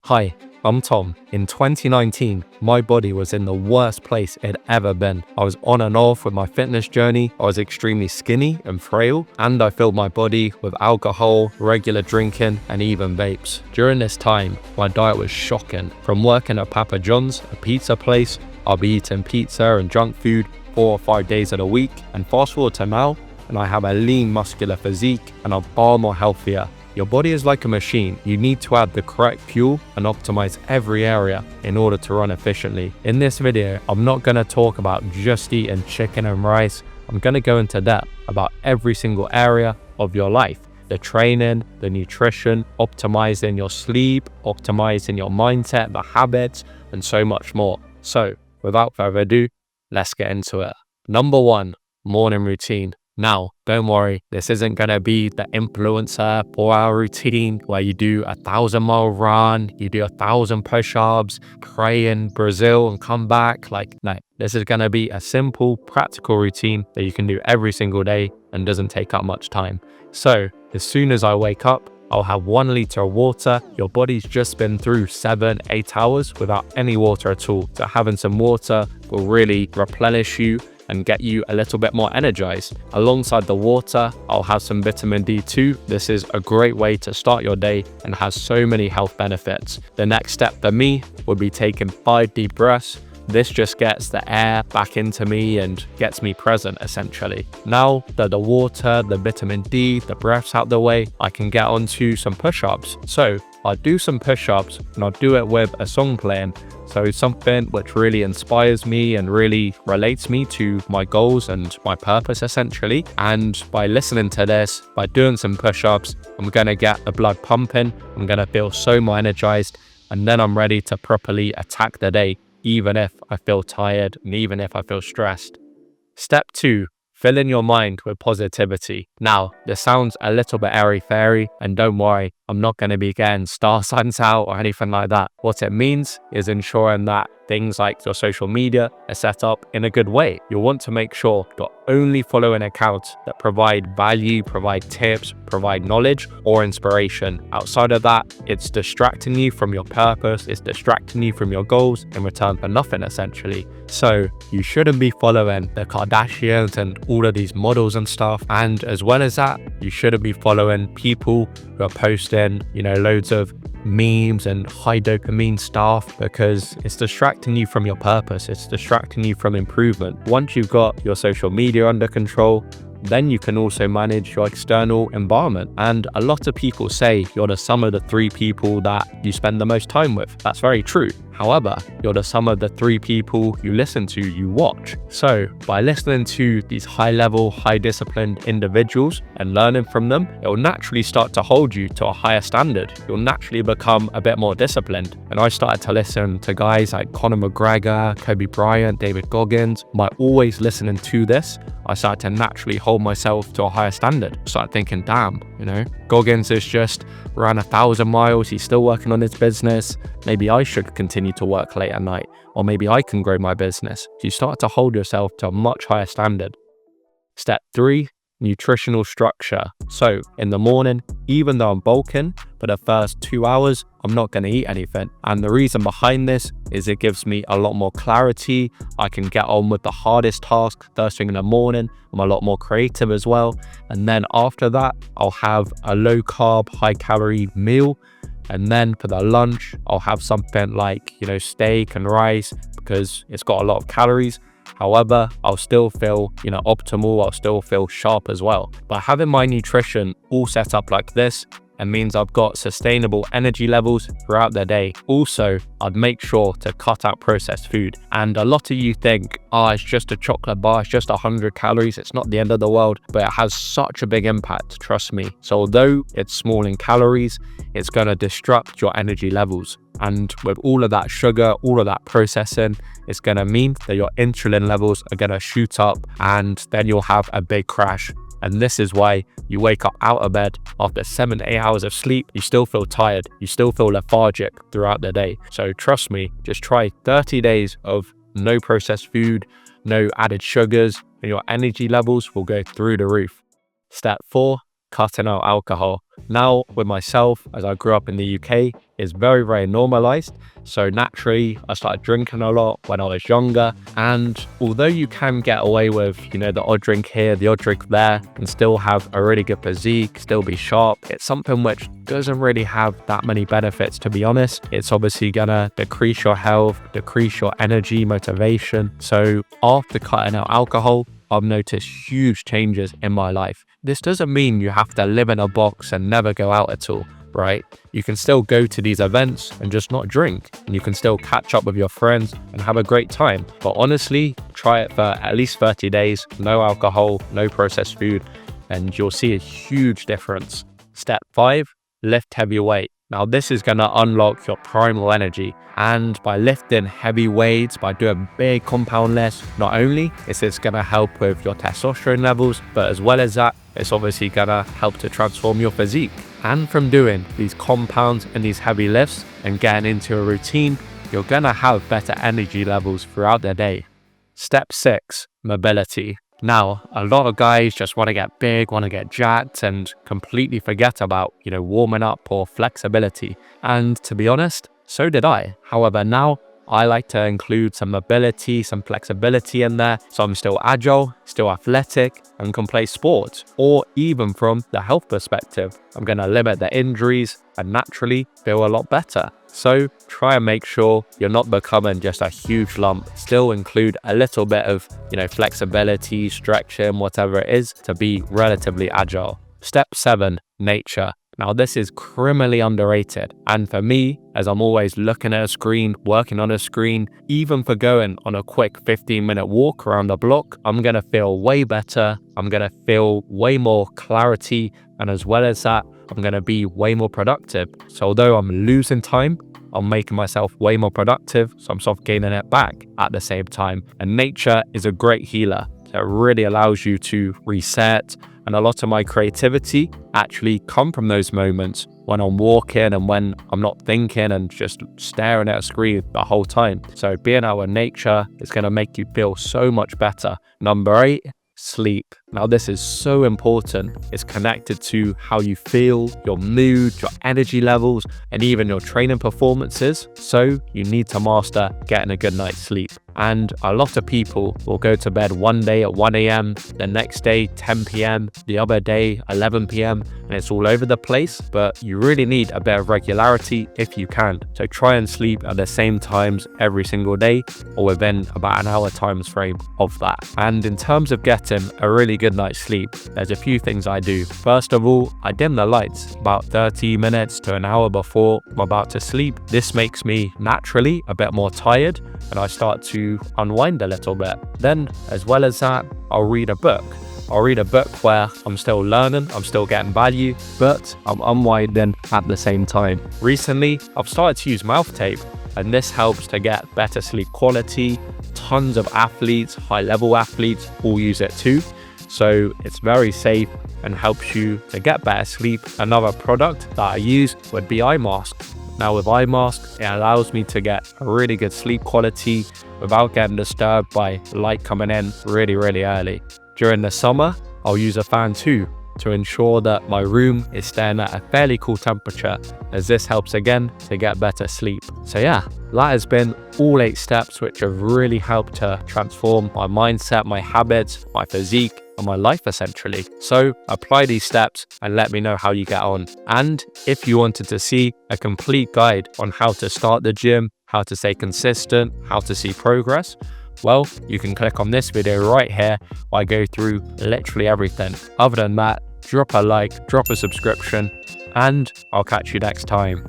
Hi, I'm Tom. In 2019, my body was in the worst place it had ever been. I was on and off with my fitness journey. I was extremely skinny and frail, and I filled my body with alcohol, regular drinking, and even vapes. During this time, my diet was shocking. From working at Papa John's, a pizza place, I'll be eating pizza and junk food 4 or 5 days of the week, and fast forward to now, and I have a lean muscular physique and I'm far more healthier. Your body is like a machine. You need to add the correct fuel and optimize every area in order to run efficiently. In this video, I'm not going to talk about just eating chicken and rice. I'm going to go into depth about every single area of your life. The training, the nutrition, optimizing your sleep, optimizing your mindset, the habits, and so much more. So without further ado, let's get into it. Number 1, morning routine. Now, don't worry, this isn't going to be the influencer 4-hour routine where you do a 1,000-mile run, you do 1,000 push-ups, pray in Brazil and come back. No, this is going to be a simple, practical routine that you can do every single day and doesn't take up much time. So, as soon as I wake up, I'll have 1 liter of water. Your body's just been through 7-8 hours without any water at all. So having some water will really replenish you and get you a little bit more energized. Alongside the water, I'll have some vitamin D2. This is a great way to start your day and has so many health benefits. The next step for me would be taking 5 deep breaths. This just gets the air back into me and gets me present essentially. Now that the water, the vitamin D, the breaths out the way, I can get onto some push-ups. So I'll do some push-ups and I'll do it with a song playing. So something which really inspires me and really relates me to my goals and my purpose essentially. And by listening to this, by doing some push-ups, I'm gonna get the blood pumping. I'm gonna feel so more energized, and then I'm ready to properly attack the day, even if I feel tired and even if I feel stressed. Step 2, fill in your mind with positivity. Now, this sounds a little bit airy-fairy, and don't worry, I'm not going to be getting star signs out or anything like that. What it means is ensuring that things like your social media are set up in a good way. You'll want to make sure you're only following accounts that provide value, provide tips, provide knowledge or inspiration. Outside of that, it's distracting you from your purpose, it's distracting you from your goals in return for nothing essentially. So you shouldn't be following the Kardashians and all of these models and stuff. And as well as that, you shouldn't be following people who are posting, loads of memes and high dopamine stuff, because it's distracting you from your purpose. It's distracting you from improvement. Once you've got your social media under control, then you can also manage your external environment. And a lot of people say you're the sum of the 3 people that you spend the most time with. That's very true. However, you're the sum of the 3 people you listen to, you watch. So by listening to these high-level, high-disciplined individuals and learning from them, it will naturally start to hold you to a higher standard. You'll naturally become a bit more disciplined. And I started to listen to guys like Conor McGregor, Kobe Bryant, David Goggins. By always listening to this, I started to naturally hold myself to a higher standard. I started thinking, damn, Goggins has just ran 1,000 miles. He's still working on his business. Maybe I should continue to work late at night, or maybe I can grow my business. So you start to hold yourself to a much higher standard. Step 3, nutritional structure. So in the morning, even though I'm bulking, for the first 2 hours, I'm not going to eat anything. And the reason behind this is it gives me a lot more clarity. I can get on with the hardest task first thing in the morning. I'm a lot more creative as well. And then after that, I'll have a low carb, high calorie meal. And then for the lunch, I'll have something like, steak and rice, because it's got a lot of calories. However, I'll still feel, optimal. I'll still feel sharp as well. By having my nutrition all set up like this, it means I've got sustainable energy levels throughout the day. Also, I'd make sure to cut out processed food. And a lot of you think, it's just a chocolate bar, it's just 100 calories, it's not the end of the world, but it has such a big impact, trust me. So although it's small in calories, it's gonna disrupt your energy levels. And with all of that sugar, all of that processing, it's gonna mean that your insulin levels are gonna shoot up, and then you'll have a big crash. And this is why you wake up out of bed after 7-8 hours of sleep, you still feel tired, you still feel lethargic throughout the day. So trust me, just try 30 days of no processed food, no added sugars, and your energy levels will go through the roof. Step 4, cutting out alcohol. Now, with myself, as I grew up in the UK, it's very, very normalized. So naturally, I started drinking a lot when I was younger. And although you can get away with, the odd drink here, the odd drink there, and still have a really good physique, still be sharp, it's something which doesn't really have that many benefits, to be honest. It's obviously gonna decrease your health, decrease your energy, motivation. So after cutting out alcohol, I've noticed huge changes in my life. This doesn't mean you have to live in a box and never go out at all, right? You can still go to these events and just not drink, and you can still catch up with your friends and have a great time. But honestly, try it for at least 30 days, no alcohol, no processed food, and you'll see a huge difference. Step 5, lift heavy weight. Now this is gonna unlock your primal energy, and by lifting heavy weights, by doing big compound lifts, not only is this gonna help with your testosterone levels, but as well as that, it's obviously gonna help to transform your physique. And from doing these compounds and these heavy lifts and getting into a routine, you're gonna have better energy levels throughout the day. Step 6, mobility. Now, a lot of guys just want to get big, want to get jacked, and completely forget about, warming up or flexibility. And to be honest, so did I. However, now I like to include some mobility, some flexibility in there, so I'm still agile, still athletic, and can play sports. Or even from the health perspective, I'm going to limit the injuries and naturally feel a lot better. So try and make sure you're not becoming just a huge lump. Still include a little bit of, flexibility, stretching, whatever it is, to be relatively agile. Step 7, nature. Now this is criminally underrated, and for me, as I'm always looking at a screen, working on a screen, even for going on a quick 15-minute walk around the block, I'm gonna feel way better, I'm gonna feel way more clarity, and as well as that, I'm gonna be way more productive. So although I'm losing time, I'm making myself way more productive, so I'm sort of gaining it back at the same time. And nature is a great healer. It really allows you to reset, and a lot of my creativity actually come from those moments when I'm walking and when I'm not thinking and just staring at a screen the whole time. So being out in nature is going to make you feel so much better. Number 8, sleep. Now this is so important. It's connected to how you feel, your mood, your energy levels, and even your training performances. So you need to master getting a good night's sleep. And a lot of people will go to bed one day at 1 a.m, the next day 10 p.m, the other day 11 p.m, and it's all over the place. But you really need a bit of regularity if you can. So try and sleep at the same times every single day, or within about an hour time frame of that. And in terms of getting a really good night's sleep, there's a few things I do. First of all, I dim the lights about 30 minutes to an hour before I'm about to sleep. This makes me naturally a bit more tired, and I start to unwind a little bit. Then, as well as that, I'll read a book. I'll read a book where I'm still learning, I'm still getting value, but I'm unwinding at the same time. Recently, I've started to use mouth tape, and this helps to get better sleep quality. Tons of athletes, high-level athletes, all use it too. So it's very safe and helps you to get better sleep. Another product that I use would be eye mask. Now with eye mask, it allows me to get a really good sleep quality without getting disturbed by light coming in really, really early. During the summer, I'll use a fan too, to ensure that my room is staying at a fairly cool temperature, as this helps again to get better sleep. So yeah, that has been all 8 steps which have really helped to transform my mindset, my habits, my physique, and my life essentially. So apply these steps and let me know how you get on. And if you wanted to see a complete guide on how to start the gym, how to stay consistent, how to see progress, well, you can click on this video right here where I go through literally everything. Other than that, drop a like, drop a subscription, and I'll catch you next time.